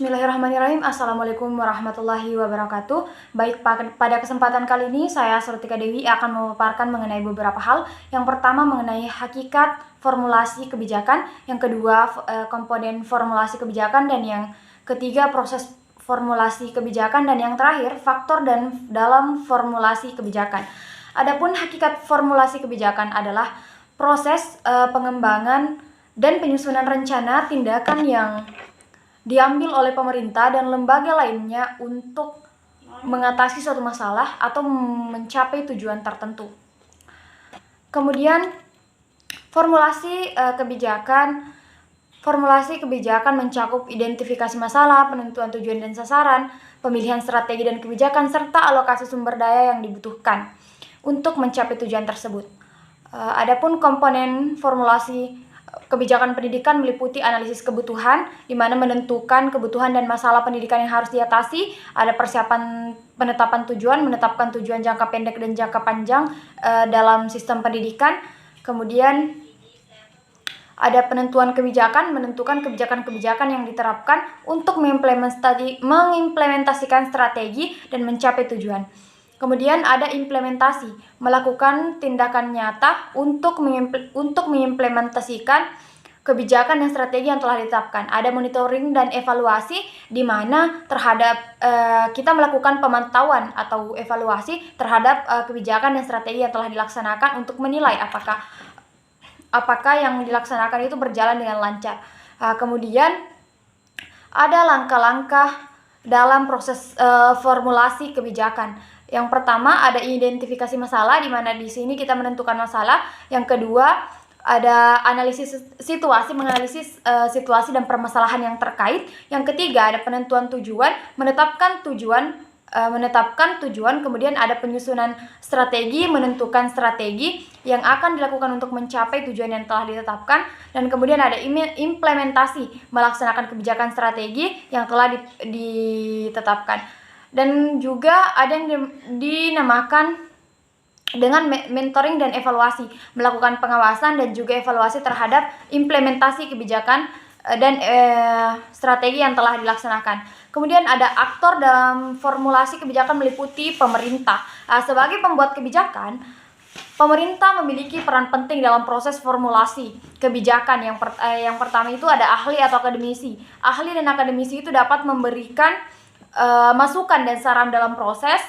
Bismillahirrahmanirrahim. Assalamualaikum warahmatullahi wabarakatuh. Baik, pada kesempatan kali ini saya Surtika Dewi akan memaparkan mengenai beberapa hal. Yang pertama mengenai hakikat formulasi kebijakan, yang kedua komponen formulasi kebijakan, dan yang ketiga proses formulasi kebijakan, dan yang terakhir faktor dan dalam formulasi kebijakan. Adapun hakikat formulasi kebijakan adalah proses pengembangan dan penyusunan rencana tindakan yang diambil oleh pemerintah dan lembaga lainnya untuk mengatasi suatu masalah atau mencapai tujuan tertentu. Kemudian formulasi kebijakan mencakup identifikasi masalah, penentuan tujuan dan sasaran, pemilihan strategi dan kebijakan, serta alokasi sumber daya yang dibutuhkan untuk mencapai tujuan tersebut. Adapun komponen formulasi kebijakan pendidikan meliputi analisis kebutuhan, di mana menentukan kebutuhan dan masalah pendidikan yang harus diatasi, ada persiapan penetapan tujuan jangka pendek dan jangka panjang dalam sistem pendidikan. Kemudian ada penentuan kebijakan, menentukan kebijakan-kebijakan yang diterapkan untuk mengimplementasikan strategi dan mencapai tujuan. Kemudian ada implementasi, melakukan tindakan nyata untuk mengimplementasikan kebijakan dan strategi yang telah ditetapkan. Ada monitoring dan evaluasi, di mana kita melakukan pemantauan atau evaluasi terhadap kebijakan dan strategi yang telah dilaksanakan untuk menilai apakah yang dilaksanakan itu berjalan dengan lancar. Kemudian ada langkah-langkah dalam proses formulasi kebijakan. Yang pertama ada identifikasi masalah, di mana di sini kita menentukan masalah. Yang kedua ada analisis situasi, menganalisis situasi dan permasalahan yang terkait. Yang ketiga ada penentuan tujuan, menetapkan tujuan, kemudian ada penyusunan strategi, menentukan strategi yang akan dilakukan untuk mencapai tujuan yang telah ditetapkan, dan kemudian ada implementasi, melaksanakan kebijakan strategi yang telah ditetapkan. Dan juga ada yang dinamakan dengan mentoring dan evaluasi, melakukan pengawasan dan juga evaluasi terhadap implementasi kebijakan dan strategi yang telah dilaksanakan. Kemudian ada aktor dalam formulasi kebijakan meliputi pemerintah. Sebagai pembuat kebijakan, pemerintah memiliki peran penting dalam proses formulasi kebijakan. Yang pertama itu ada ahli atau akademisi. Ahli dan akademisi itu dapat memberikan masukan dan saran dalam proses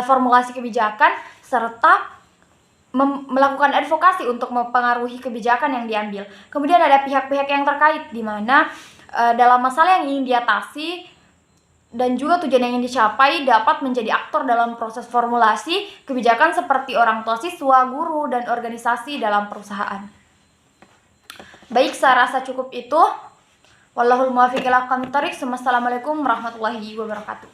formulasi kebijakan, serta melakukan advokasi untuk mempengaruhi kebijakan yang diambil. Kemudian ada pihak-pihak yang terkait, di mana dalam masalah yang ingin diatasi dan juga tujuan yang ingin dicapai dapat menjadi aktor dalam proses formulasi kebijakan, seperti orang tua siswa, guru, dan organisasi dalam perusahaan. Baik, saya rasa cukup itu. Wallahul muwaffiq ila aqwamit thoriq. Wassalamualaikum warahmatullahi wabarakatuh.